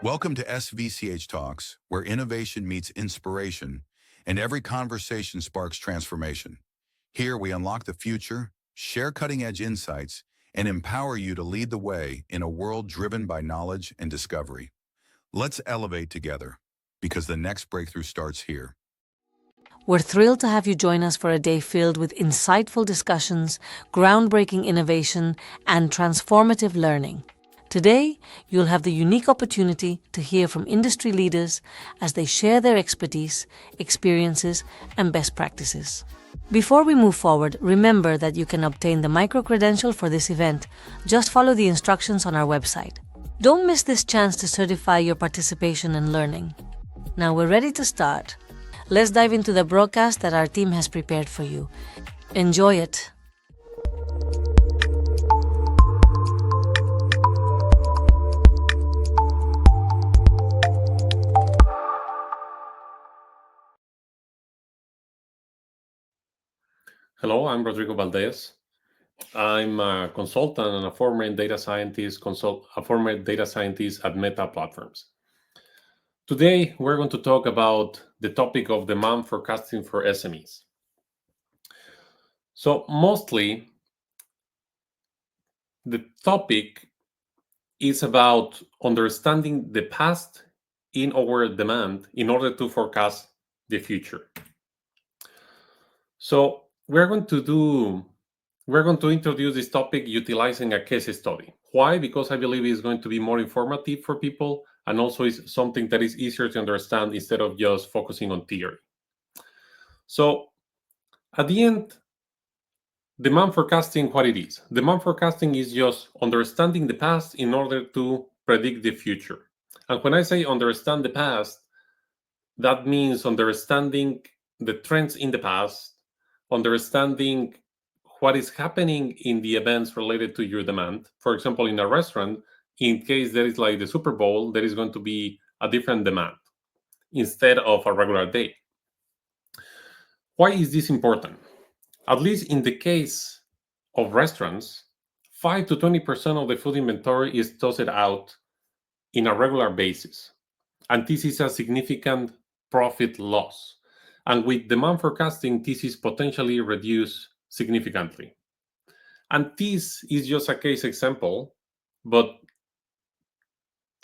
Welcome to SVCH Talks, where innovation meets inspiration and every conversation sparks transformation. Here we unlock the future, share cutting-edge insights, and empower you to lead the way in a world driven by knowledge and discovery. Let's elevate together, because the next breakthrough starts here. We're thrilled to have you join us for a day filled with insightful discussions, groundbreaking innovation, and transformative learning. Today, you'll have the unique opportunity to hear from industry leaders as they share their expertise, experiences, and best practices. Before we move forward, remember that you can obtain the micro-credential for this event. Just follow the instructions on our website. Don't miss this chance to certify your participation and learning. Now we're ready to start. Let's dive into the broadcast that our team has prepared for you. Enjoy it. Hello, I'm Rodrigo Valdez. I'm a consultant and a former data scientist, at Meta Platforms. Today, we're going to talk about the topic of demand forecasting for SMEs. So mostly, the topic is about understanding the past in our demand in order to forecast the future. So we're going to introduce this topic utilizing a case study. Why? Because I believe it's going to be more informative for people, and also is something that is easier to understand instead of just focusing on theory. So at the end, demand forecasting, what it is? Demand forecasting is just understanding the past in order to predict the future. And when I say understand the past, that means understanding the trends in the past, understanding what is happening in the events related to your demand. For example, in a restaurant, in case there is like the Super Bowl, there is going to be a different demand instead of a regular day. Why is this important? At least in the case of restaurants, 5 to 20% of the food inventory is tossed out in a regular basis. And this is a significant profit loss. And with demand forecasting, this is potentially reduced significantly. And this is just a case example, but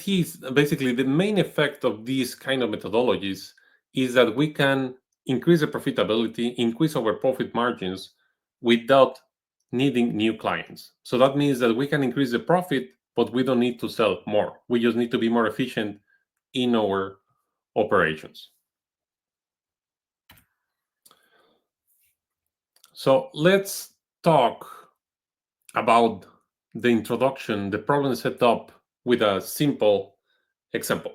this basically the main effect of these kind of methodologies is that we can increase the profitability, increase our profit margins without needing new clients. So that means that we can increase the profit, but we don't need to sell more. We just need to be more efficient in our operations. So let's talk about the introduction, the problem setup with a simple example.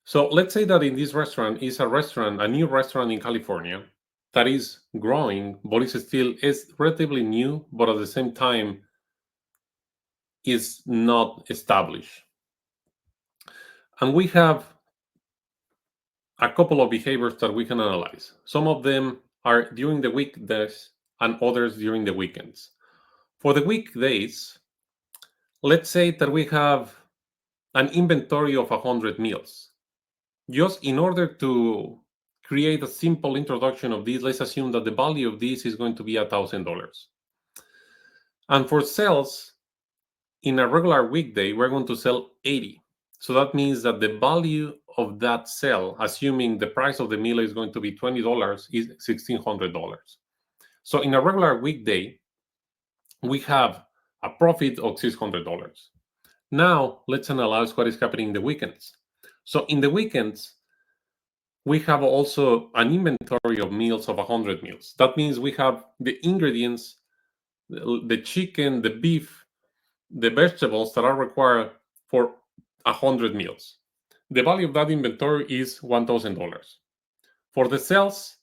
So let's say that in this restaurant is a new restaurant in California that is growing, but is relatively new, but at the same time is not established. And we have a couple of behaviors that we can analyze. Some of them are during the weekdays and others during the weekends. For the weekdays, let's say that we have an inventory of 100 meals. Just in order to create a simple introduction of this, let's assume that the value of this is going to be $1,000. And for sales, in a regular weekday, we're going to sell 80. So that means that the value of that sale, assuming the price of the meal is going to be $20, is $1,600. So in a regular weekday, we have a profit of $600. Now, let's analyze what is happening in the weekends. So in the weekends, we have also an inventory of meals of 100 meals. That means we have the ingredients, the chicken, the beef, the vegetables that are required for 100 meals. The value of that inventory is $1,000. For the sales,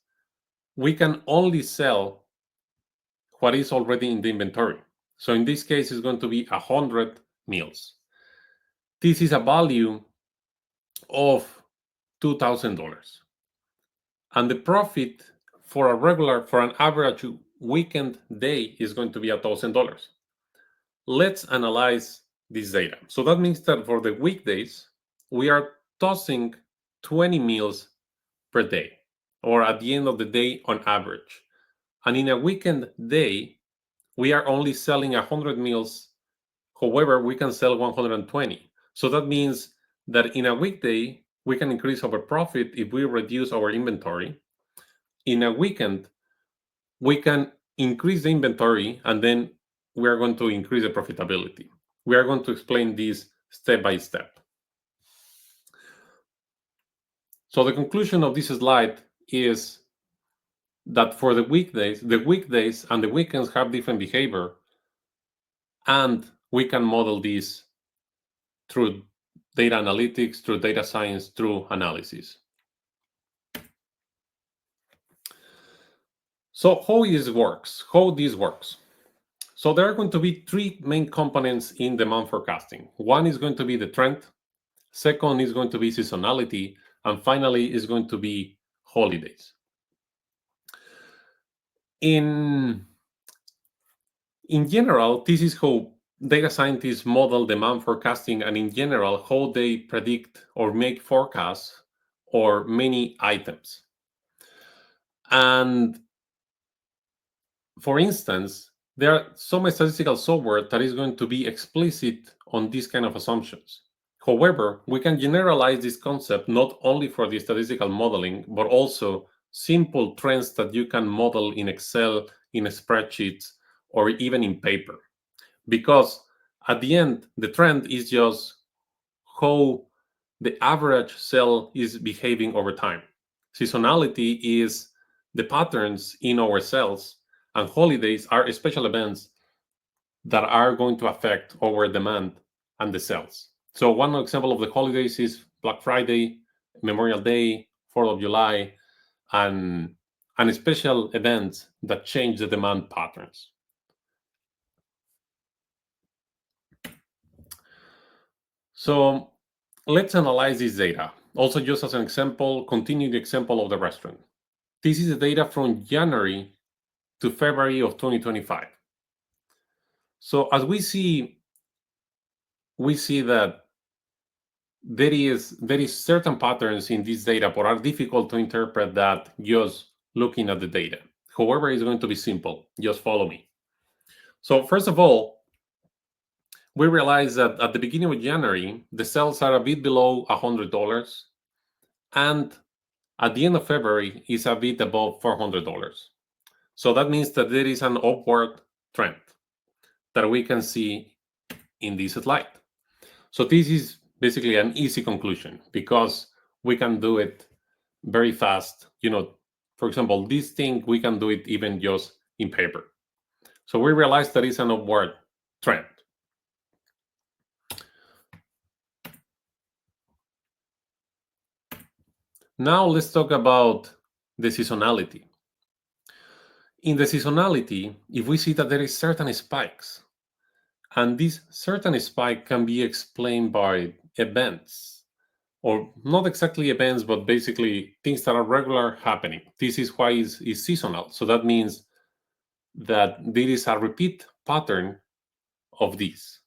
we can only sell what is already in the inventory. So in this case, it's going to be 100 meals. This is a value of $2,000. And the profit for an average weekend day is going to be $1,000. Let's analyze this data. So that means that for the weekdays, we are tossing 20 meals per day, or at the end of the day on average. And in a weekend day, we are only selling 100 meals. However, we can sell 120. So that means that in a weekday, we can increase our profit if we reduce our inventory. In a weekend, we can increase the inventory, and then we are going to increase the profitability. We are going to explain this step by step. So the conclusion of this slide is that for the weekdays and the weekends have different behavior, and we can model this through data analytics, through data science, through analysis. So how this works? So there are going to be three main components in demand forecasting. One is going to be the trend, second is going to be seasonality, and finally is going to be holidays. In general, this is how data scientists model demand forecasting, and in general, how they predict or make forecasts or many items. And for instance, there are some statistical software that is going to be explicit on these kind of assumptions. However, we can generalize this concept not only for the statistical modeling, but also simple trends that you can model in Excel, in spreadsheets, or even in paper. Because at the end, the trend is just how the average cell is behaving over time. Seasonality is the patterns in our cells, and holidays are special events that are going to affect our demand and the cells. So one example of the holidays is Black Friday, Memorial Day, 4th of July, and special events that change the demand patterns. So let's analyze this data. Also, just as an example, continue the example of the restaurant. This is the data from January to February of 2025. So as we see that there is certain patterns in this data, but are difficult to interpret that just looking at the data. However, it's going to be simple. Just follow me. So first of all, we realize that at the beginning of January, the sales are a bit below $100, and at the end of February is a bit above $400. So that means that there is an upward trend that we can see in this slide. So this is basically an easy conclusion because we can do it very fast. For example, this thing, we can do it even just in paper. So we realize that it's an upward trend. Now let's talk about the seasonality. In the seasonality, if we see that there is certain spikes, and this certain spike can be explained by events, or not exactly events, but basically things that are regular happening. This is why it's seasonal. So that means that there is a repeat pattern of this.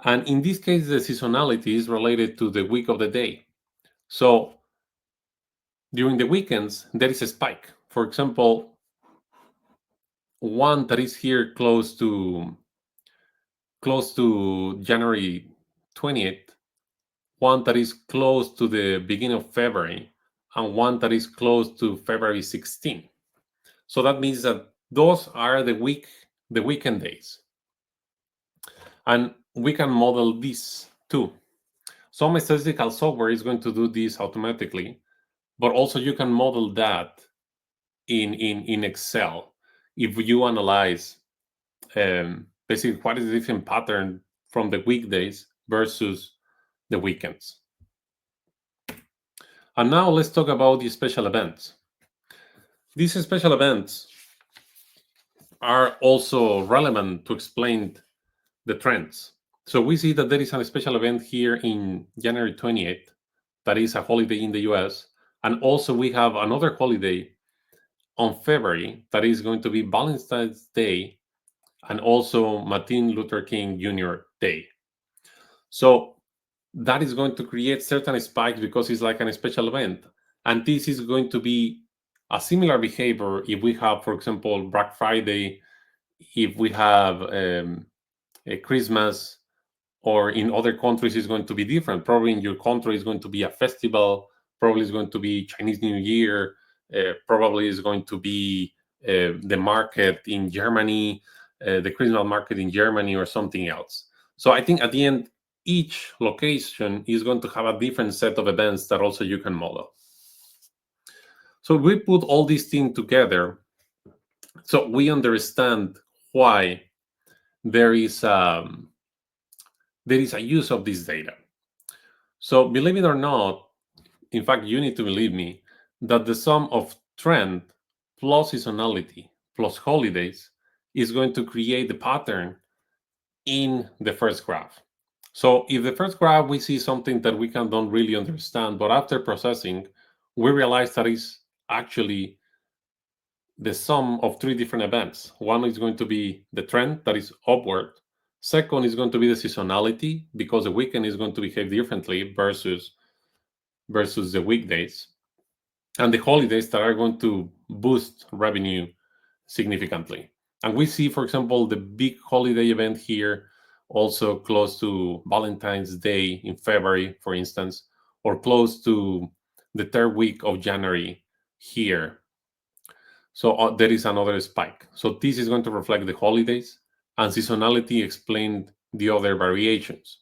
And in this case, the seasonality is related to the week of the day. So during the weekends, there is a spike. For example, one that is here close to January 20th, one that is close to the beginning of February, and one that is close to February 16th. So that means that those are the weekend days. And we can model this too. Some statistical software is going to do this automatically, but also you can model that in Excel if you analyze basically what is the different pattern from the weekdays versus the weekends. And now let's talk about the special events. These special events are also relevant to explain the trends. So we see that there is a special event here in January 28th, that is a holiday in the US. And also we have another holiday on February that is going to be Valentine's Day, and also Martin Luther King Jr. Day. So that is going to create certain spikes because it's like a special event. And this is going to be a similar behavior if we have, for example, Black Friday, if we have a Christmas, or in other countries it's going to be different. Probably in your country is going to be a festival, probably is going to be Chinese New Year, probably is going to be the market in Germany, the Christmas market in Germany, or something else. So I think at the end, each location is going to have a different set of events that also you can model. So we put all these things together so we understand why there is a use of this data. So believe it or not, in fact, you need to believe me, that the sum of trend plus seasonality plus holidays is going to create the pattern in the first graph. So if the first graph we see something that we don't really understand, but after processing, we realize that is actually the sum of three different events. One is going to be the trend that is upward. Second is going to be the seasonality, because the weekend is going to behave differently versus the weekdays. And the holidays that are going to boost revenue significantly. And we see, for example, the big holiday event here, also close to Valentine's Day in February, for instance, or close to the third week of January here. So there is another spike. So this is going to reflect the holidays, and seasonality explained the other variations.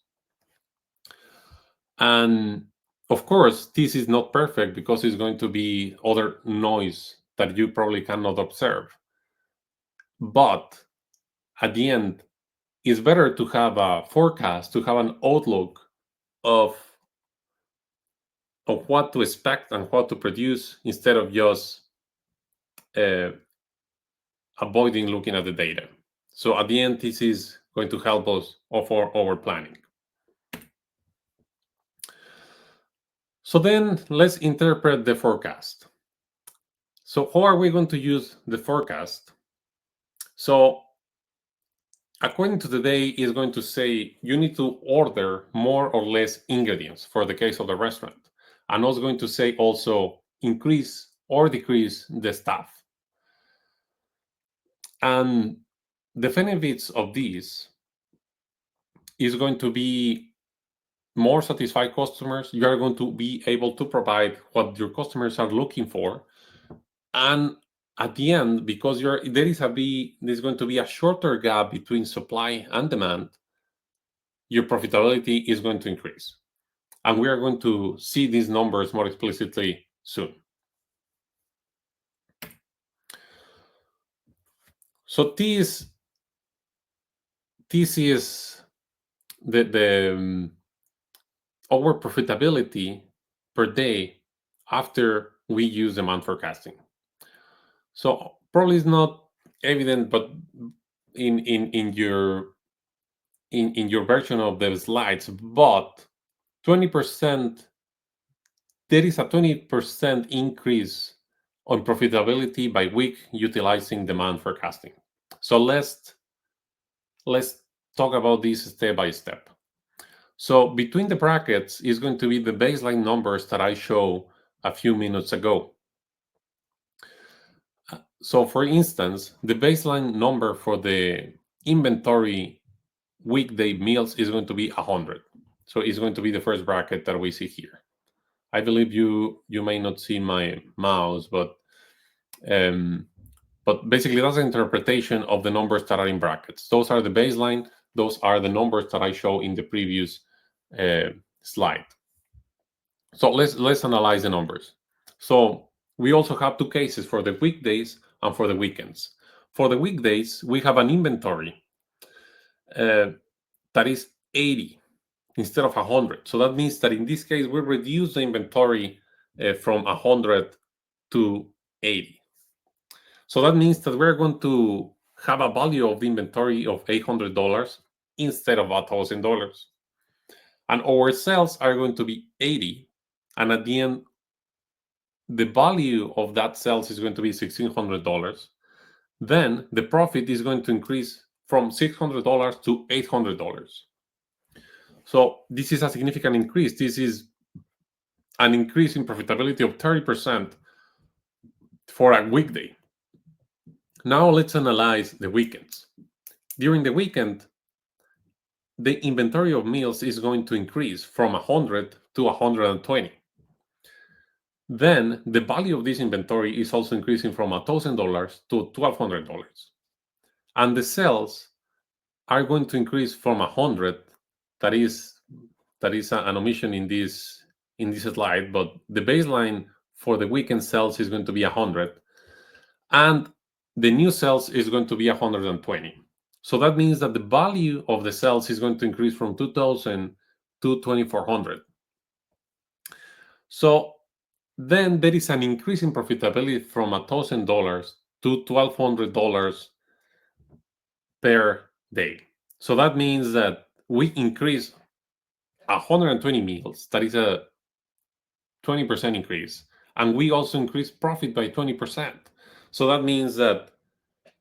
And of course, this is not perfect because it's going to be other noise that you probably cannot observe. But at the end, it's better to have a forecast, to have an outlook of what to expect and what to produce, instead of just avoiding looking at the data. So at the end, this is going to help us for our planning. So then let's interpret the forecast. So how are we going to use the forecast? So according to the day, is going to say you need to order more or less ingredients for the case of the restaurant. And also going to say also increase or decrease the staff. And the benefits of this is going to be more satisfied customers. You are going to be able to provide what your customers are looking for. And at the end, because there's going to be a shorter gap between supply and demand, your profitability is going to increase. And we are going to see these numbers more explicitly soon. So this is our profitability per day after we use demand forecasting. So probably it's not evident, but in your version of the slides, but 20%, there is a 20% increase on profitability by week utilizing demand forecasting. So let's talk about this step by step. So between the brackets is going to be the baseline numbers that I showed a few minutes ago. So for instance, the baseline number for the inventory weekday meals is going to be 100. So it's going to be the first bracket that we see here. I believe you may not see my mouse, but basically that's an interpretation of the numbers that are in brackets. Those are the baseline. Those are the numbers that I showed in the previous slide. So let's analyze the numbers. So we also have two cases for the weekdays and for the weekends. For the weekdays, we have an inventory that is 80 instead of 100. So that means that in this case, we reduce the inventory from 100 to 80. So that means that we're going to have a value of inventory of $800 instead of $1,000. And our sales are going to be 80. And at the end, the value of that sales is going to be $1,600. Then the profit is going to increase from $600 to $800. So this is a significant increase. This is an increase in profitability of 30% for a weekday. Now let's analyze the weekends. During the weekend, the inventory of meals is going to increase from 100 to 120. Then the value of this inventory is also increasing from $1,000 to $1,200. And the sales are going to increase from 100. That is an omission in this slide, but the baseline for the weekend sales is going to be 100, and the new sales is going to be 120. So that means that the value of the sales is going to increase from 2,000 to 2,400. So then there is an increase in profitability from $1,000 to $1,200 per day. So that means that we increase 120 meals. That is a 20% increase. And we also increase profit by 20%. So that means that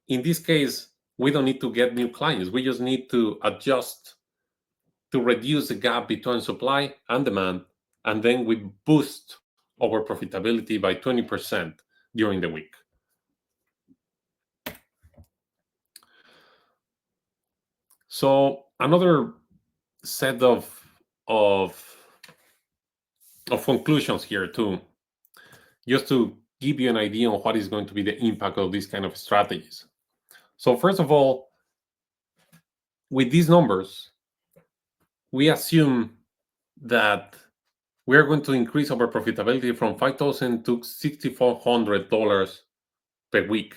in this case, we don't need to get new clients. We just need to adjust to reduce the gap between supply and demand. And then we boost our profitability by 20% during the week. So another set of conclusions here too, just to give you an idea on what is going to be the impact of these kind of strategies. So first of all, with these numbers, we assume that we are going to increase our profitability from $5,000 to $6,400 per week.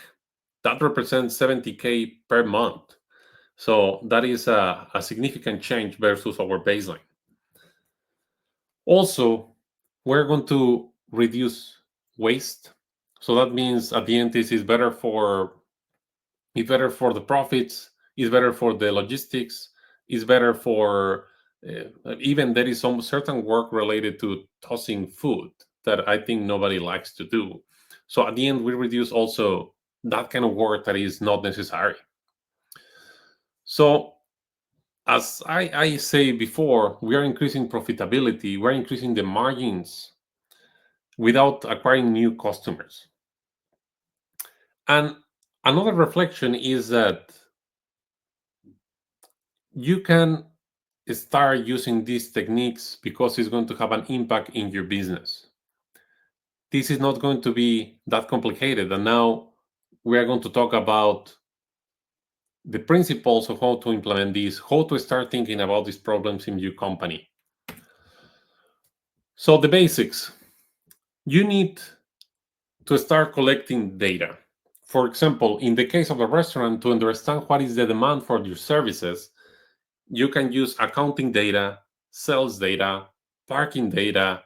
That represents $70K per month. So that is a significant change versus our baseline. Also, we're going to reduce waste. So that means at the end, this is better for the profits, it's better for the logistics, it's better for even there is some certain work related to tossing food that I think nobody likes to do. So at the end, we reduce also that kind of work that is not necessary. So as I say before, we are increasing profitability, we're increasing the margins without acquiring new customers. And another reflection is that you can start using these techniques because it's going to have an impact in your business. This is not going to be that complicated. And now we are going to talk about the principles of how to implement these, how to start thinking about these problems in your company. So the basics, you need to start collecting data. For example, in the case of a restaurant, to understand what is the demand for your services, you can use accounting data, sales data, parking data,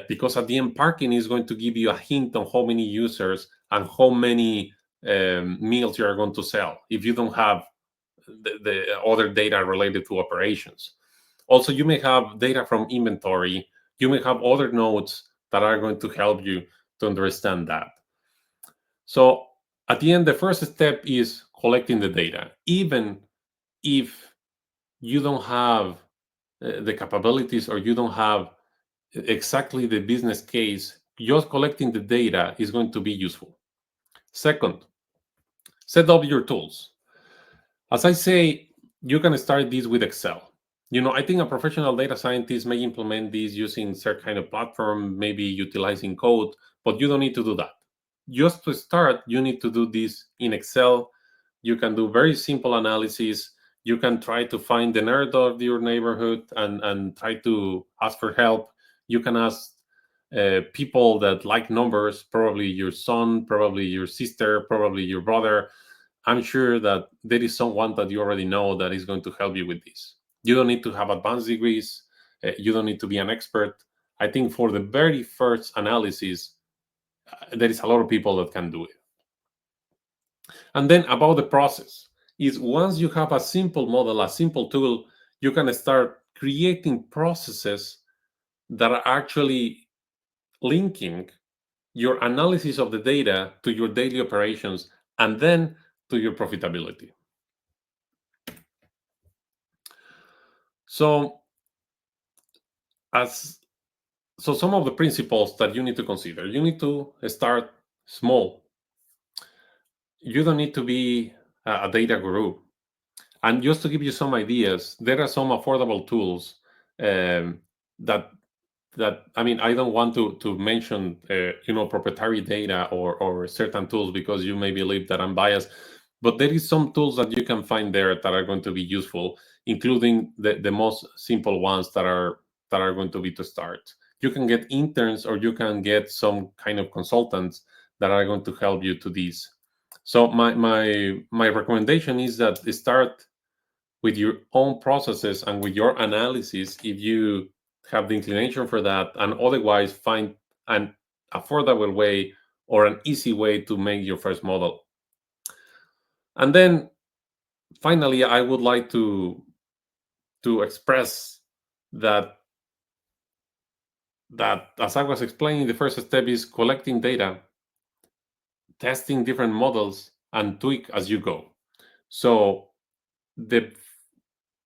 because at the end, parking is going to give you a hint on how many users and how many meals you are going to sell if you don't have the other data related to operations. Also, you may have data from inventory. You may have other nodes that are going to help you to understand that. So at the end, the first step is collecting the data. Even if you don't have the capabilities or you don't have exactly the business case, just collecting the data is going to be useful. Second, set up your tools. As I say, you can start this with Excel. I think a professional data scientist may implement this using certain kind of platform, maybe utilizing code, but you don't need to do that. Just to start, you need to do this in Excel. You can do very simple analysis. You can try to find the nerd of your neighborhood and try to ask for help. You can ask people that like numbers, probably your son, probably your sister, probably your brother. I'm sure that there is someone that you already know that is going to help you with this. You don't need to have advanced degrees. You don't need to be an expert. I think for the very first analysis, there is a lot of people that can do it. And then about the process is once you have a simple model, a simple tool, you can start creating processes that are actually linking your analysis of the data to your daily operations and then to your profitability. So So some of the principles that you need to consider: you need to start small. You don't need to be a data guru. And just to give you some ideas, there are some affordable tools that I mean, I don't want to mention proprietary data or certain tools, because you may believe that I'm biased, but there is some tools that you can find there that are going to be useful, including the most simple ones that are going to be to start. You can get interns, or you can get some kind of consultants that are going to help you to this. So my recommendation is that start with your own processes and with your analysis, if you have the inclination for that, and otherwise find an affordable way or an easy way to make your first model. And then finally, I would like to express that as I was explaining, the first step is collecting data, testing different models, and tweak as you go. So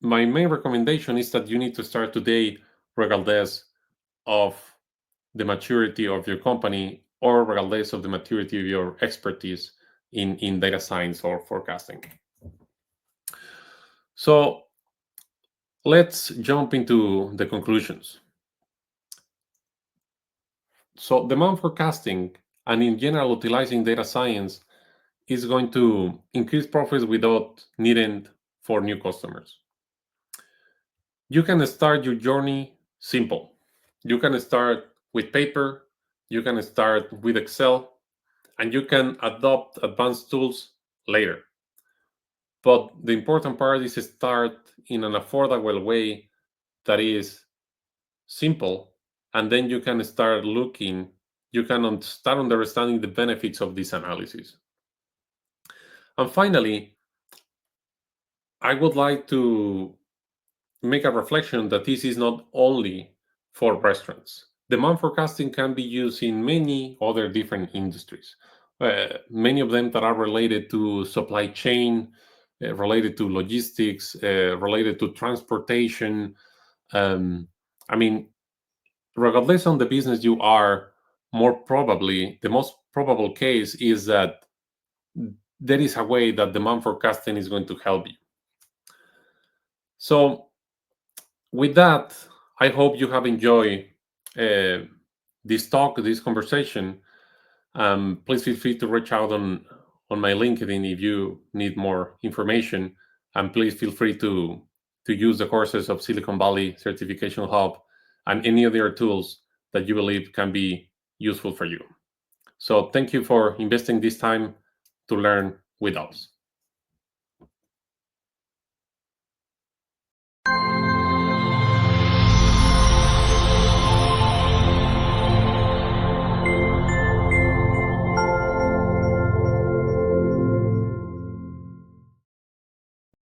my main recommendation is that you need to start today, regardless of the maturity of your company, or regardless of the maturity of your expertise in data science or forecasting. So let's jump into the conclusions. So demand forecasting, and in general utilizing data science, is going to increase profits without needing for new customers. You can start your journey simple. You can start with paper, you can start with Excel, and you can adopt advanced tools later. But the important part is to start in an affordable way that is simple, and then you can start looking, you can start understanding the benefits of this analysis. And finally, I would like to make a reflection that this is not only for restaurants. Demand forecasting can be used in many other different industries. Many of them that are related to supply chain, related to logistics, related to transportation. I mean, regardless on the business you are, more probably the most probable case is that there is a way that demand forecasting is going to help you. So with that, I hope you have enjoyed this talk, this conversation. Please feel free to reach out on my LinkedIn if you need more information, and please feel free to use the courses of Silicon Valley Certification Hub and any other tools that you believe can be useful for you. So thank you for investing this time to learn with us.